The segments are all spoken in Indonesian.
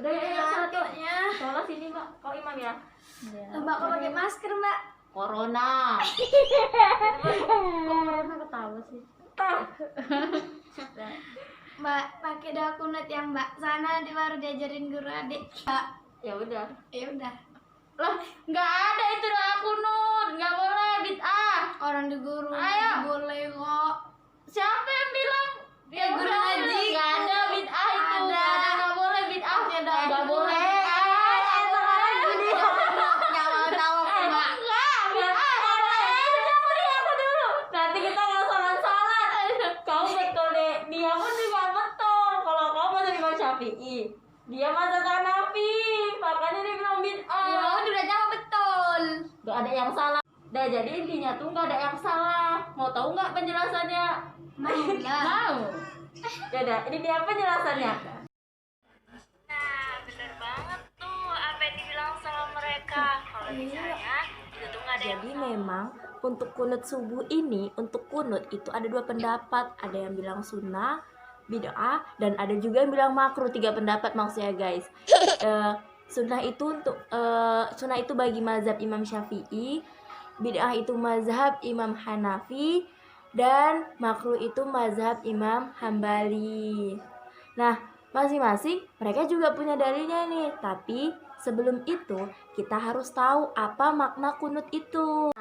Udah ya, satu. Ngantuknya. Sholat sini Mbak, kau imam ya. Mbak kok pakai masker, Mbak? Corona. Kok corona ketawa sih? Mbak pakai doa kunut yang Mbak sana baru diajarin guru adik. Mbak, Ya udah. ya udah. Lah, nggak ada itu doa kunut, nggak boleh bid'ah. Orang di guru Ayo. boleh kok. Siapa yang bilang? Ya, guru ngaji. Nggak ada bid'ah itu. Ada. Nggak boleh bid'ah. Pakai doa Nggak kunut. boleh. Nggak mau tahu Mbak. Enggak, bid'ah. Dengerin aku dulu. Nanti kita nggak salat. Kau betul deh. Dia pun juga betul. Kalau kau masuk Imam Syafi'i, dia mazhab Hanafi. Makanya dia bilang Ya bid'ah. udah jawab betul. Gak ada yang salah. Nah, jadi intinya tuh gak ada yang salah. Mau tahu nggak penjelasannya? Mau lah. Mau. Ya udah, ini dia penjelasannya. Nah, bener banget tuh apa yang dibilang sama mereka. Kalau misalnya itu tuh nggak ada yang Jadi memang untuk kunut subuh ini, untuk kunut itu ada dua pendapat. Ada yang bilang sunnah, bid'ah, dan ada juga yang bilang makruh. 3 pendapat maksudnya guys. Sunnah itu bagi mazhab Imam Syafi'i, bid'ah itu mazhab Imam Hanafi, dan makruh itu mazhab Imam Hambali. Nah, masing-masing mereka juga punya dalilnya nih. Tapi sebelum itu kita harus tahu apa makna kunut itu.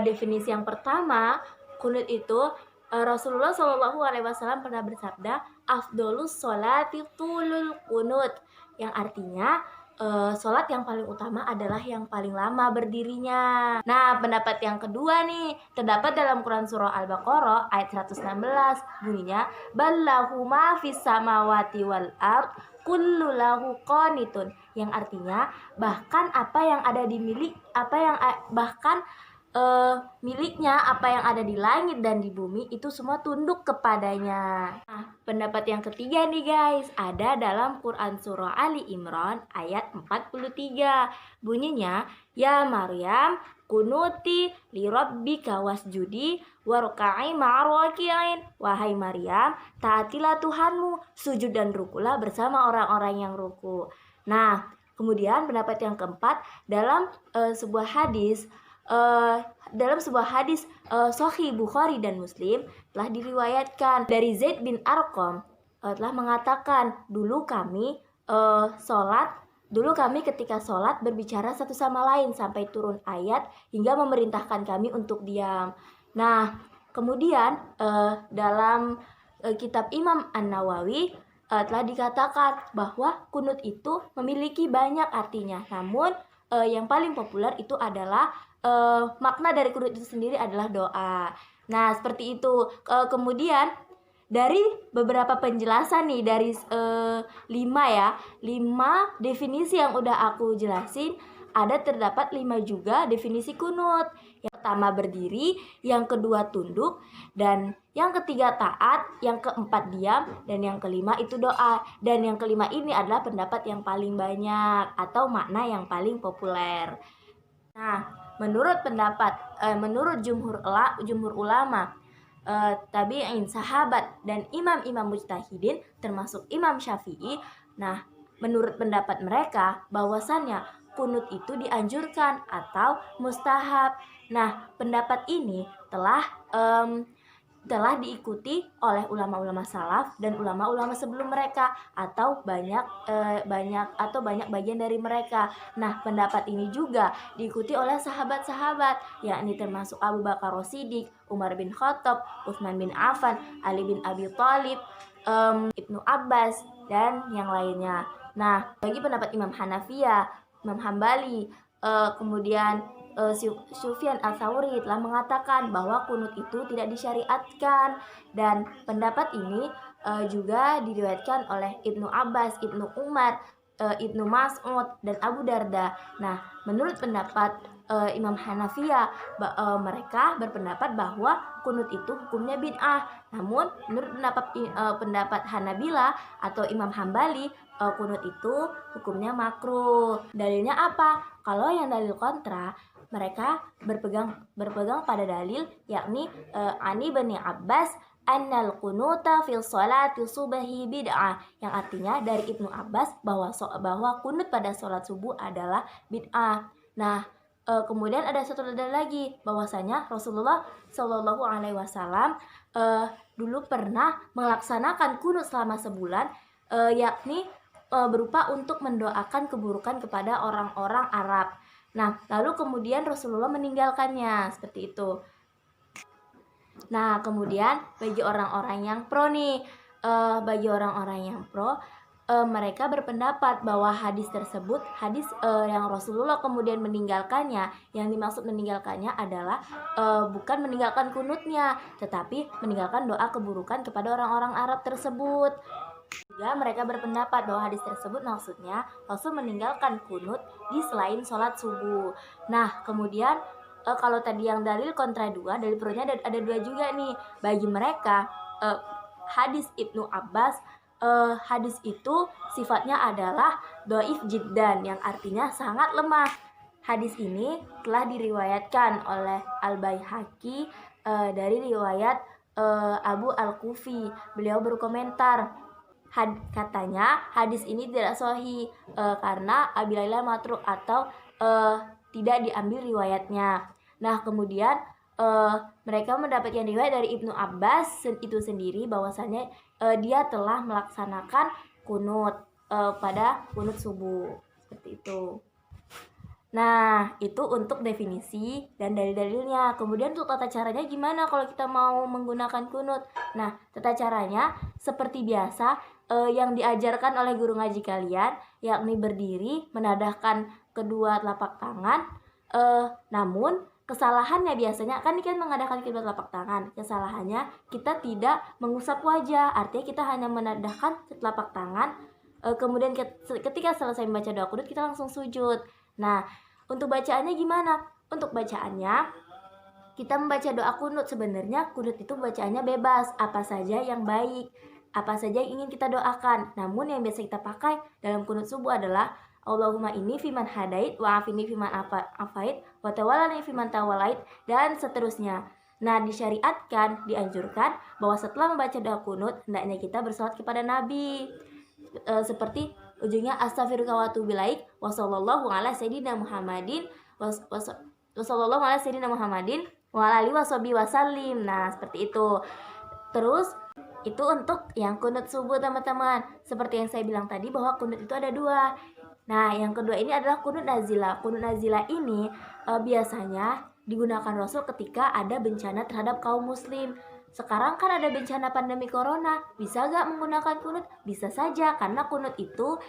Definisi yang pertama, kunut itu Rasulullah SAW pernah bersabda, afdolus sholati tulul kunut, yang artinya sholat yang paling utama adalah yang paling lama berdirinya. Nah, pendapat yang kedua nih terdapat dalam Quran surah Al-Baqarah ayat 116, bunyinya ballahu ma fis samawati wal ard kullu lahu qanitun, yang artinya bahkan apa yang ada di miliknya, apa yang ada di langit dan di bumi itu semua tunduk kepadanya. Nah, pendapat yang ketiga nih guys, ada dalam Quran surah Ali Imran ayat 43. Bunyinya, ya Maryam kunuti li rabbika wasjudi warka'i ma'ar raki'in. Wahai Maryam, taatilah Tuhanmu, sujud dan rukulah bersama orang-orang yang ruku. Nah, kemudian pendapat yang keempat, dalam sebuah hadis Sahih Bukhari dan Muslim telah diriwayatkan dari Zaid bin Arqam telah mengatakan, dulu kami ketika sholat berbicara satu sama lain sampai turun ayat hingga memerintahkan kami untuk diam. Nah, kemudian dalam kitab Imam An-Nawawi telah dikatakan bahwa kunut itu memiliki banyak artinya. Namun yang paling populer itu adalah makna dari kunut itu sendiri adalah doa. Nah, seperti itu. Kemudian dari beberapa penjelasan nih, dari 5 definisi yang udah aku jelasin, terdapat 5 juga definisi kunut. Yang pertama berdiri, yang kedua tunduk, dan yang ketiga taat, yang keempat diam, dan yang kelima itu doa. Dan yang kelima ini adalah pendapat yang paling banyak atau makna yang paling populer. Nah, menurut jumhur ulama, tabi'in, sahabat, dan imam-imam mujtahidin termasuk Imam Syafi'i, nah, menurut pendapat mereka bahwasannya kunut itu dianjurkan atau mustahab. Nah, pendapat ini telah diikuti oleh ulama-ulama salaf dan ulama-ulama sebelum mereka atau banyak bagian dari mereka. Nah, pendapat ini juga diikuti oleh sahabat-sahabat, yakni termasuk Abu Bakar As-Siddiq, Umar bin Khattab, Utsman bin Affan, Ali bin Abi Thalib, Ibnu Abbas, dan yang lainnya. Nah, bagi pendapat Imam Hanafiyah, Imam Hambali, kemudian Sufyan Ats-Tsauri telah mengatakan bahwa kunut itu tidak disyariatkan, dan pendapat ini juga diriwayatkan oleh Ibnu Abbas, Ibnu Umar, Ibnu Mas'ud, dan Abu Darda. Nah, menurut pendapat Imam Hanafiyah, mereka berpendapat bahwa kunut itu hukumnya bid'ah. Namun menurut pendapat Hanabila atau Imam Hambali, kunut itu hukumnya makruh. Dalilnya apa? Kalau yang dalil kontra, mereka berpegang pada dalil, yakni Ani bin Abbas annal kunuta fil sholati subhi bid'ah, yang artinya dari Ibnu Abbas bahwa kunut pada sholat subuh adalah bid'ah. Nah, kemudian ada satu dalil lagi bahwasanya Rasulullah Shallallahu Alaihi Wasallam dulu pernah melaksanakan kunut selama sebulan, yakni berupa untuk mendoakan keburukan kepada orang-orang Arab. Nah, lalu kemudian Rasulullah meninggalkannya seperti itu. Nah, kemudian bagi orang-orang yang pro nih, mereka berpendapat bahwa hadis tersebut, yang Rasulullah kemudian meninggalkannya, yang dimaksud meninggalkannya adalah bukan meninggalkan kunutnya, tetapi meninggalkan doa keburukan kepada orang-orang Arab tersebut. Juga mereka berpendapat bahwa hadis tersebut maksudnya Rasul meninggalkan kunut di selain sholat subuh. Nah, kemudian kalau tadi yang dalil kontra dua, dalil pro-nya ada dua juga nih. Bagi mereka hadis Ibnu Abbas, hadis itu sifatnya adalah dhaif jiddan, yang artinya sangat lemah. Hadis ini telah diriwayatkan oleh Al-Baihaqi dari riwayat Abu Al-Kufi. Beliau berkomentar, katanya hadis ini tidak sahih karena abilailah matruk atau tidak diambil riwayatnya. Nah, kemudian mereka mendapatkan riwayat dari Ibnu Abbas itu sendiri bahwasanya dia telah melaksanakan kunut pada kunut subuh seperti itu. Nah, itu untuk definisi dan dalil-dalilnya. Kemudian untuk tata caranya gimana kalau kita mau menggunakan kunut? Nah, tata caranya seperti biasa yang diajarkan oleh guru ngaji kalian, yakni berdiri, menadahkan kedua telapak tangan. Namun kesalahannya biasanya kan mengadakan kedua telapak tangan. Kesalahannya kita tidak mengusap wajah, artinya kita hanya menadahkan telapak tangan. Kemudian ketika selesai membaca doa kunut kita langsung sujud. Nah, untuk bacaannya gimana? Untuk bacaannya kita membaca doa kunut, sebenarnya kunut itu bacaannya bebas, apa saja yang baik, apa saja yang ingin kita doakan. Namun yang biasa kita pakai dalam kunut subuh adalah Allahumma inni fiman hadait wa afini fiman afait wa tawallani fiman tawallait, dan seterusnya. Nah, disyariatkan, dianjurkan bahwa setelah membaca doa kunut hendaknya kita bersalawat kepada Nabi, seperti ujungnya astaghfiruka wa atubu ilaik wa sallallahu ala sayyidina Muhammadin wa sallallahu ala sayyidina Muhammadin wa ala alihi washabihi wasallim. Nah, seperti itu. Terus itu untuk yang kunut subuh, teman-teman. Seperti yang saya bilang tadi bahwa kunut itu ada dua. Nah, yang kedua ini adalah kunut nazilah. Kunut nazilah ini biasanya digunakan Rasul ketika ada bencana terhadap kaum muslim. Sekarang kan ada bencana pandemi corona, bisa gak menggunakan kunut? Bisa saja, karena kunut itu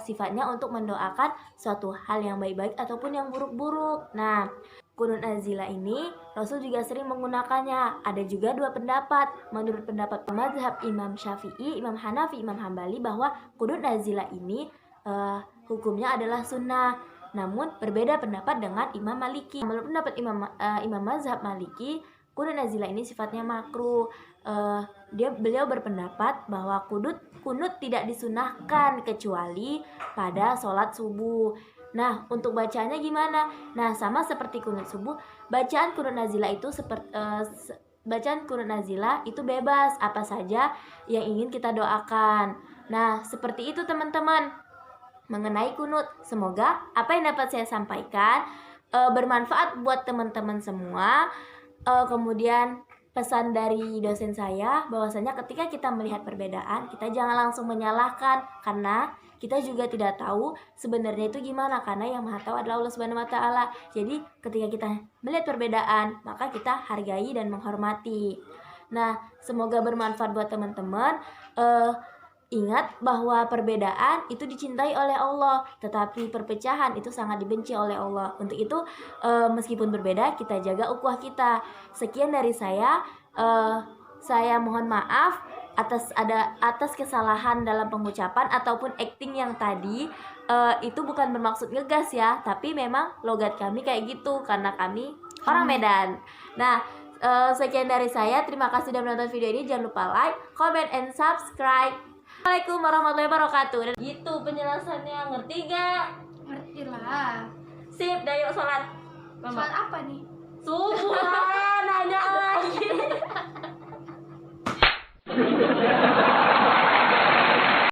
sifatnya untuk mendoakan suatu hal yang baik-baik ataupun yang buruk-buruk. Nah, kunut nazilah ini Rasul juga sering menggunakannya. Ada juga dua pendapat. Menurut pendapat mazhab Imam Syafi'i, Imam Hanafi, Imam Hambali, bahwa kunut nazilah ini hukumnya adalah sunnah. Namun berbeda pendapat dengan Imam Maliki. Menurut pendapat Imam mazhab Maliki, kunut nazilah ini sifatnya makruh. Beliau berpendapat bahwa kunut tidak disunahkan kecuali pada sholat subuh. Nah, untuk bacaannya gimana? Nah, sama seperti kunut subuh, bacaan kunut nazilah itu bebas, apa saja yang ingin kita doakan. Nah, seperti itu teman-teman mengenai kunut. Semoga apa yang dapat saya sampaikan bermanfaat buat teman-teman semua. Kemudian pesan dari dosen saya bahwasanya ketika kita melihat perbedaan, kita jangan langsung menyalahkan, karena kita juga tidak tahu sebenarnya itu gimana, karena yang Maha Tahu adalah Allah Subhanahu wa taala. Jadi ketika kita melihat perbedaan, maka kita hargai dan menghormati. Nah, semoga bermanfaat buat teman-teman. Ingat bahwa perbedaan itu dicintai oleh Allah, tetapi perpecahan itu sangat dibenci oleh Allah. Untuk itu, meskipun berbeda, kita jaga ukhuwah kita. Sekian dari saya. Saya mohon maaf atas kesalahan dalam pengucapan ataupun acting yang tadi. Itu bukan bermaksud ngegas ya, tapi memang logat kami kayak gitu karena kami orang Medan. Nah, sekian dari saya. Terima kasih sudah menonton video ini. Jangan lupa like, comment, and subscribe. Assalamualaikum warahmatullahi wabarakatuh. Gitu penjelasannya, ngerti gak? Ngerti lah. Sip, dah yuk sholat. Sholat apa nih? Subuh lah, nanya lagi.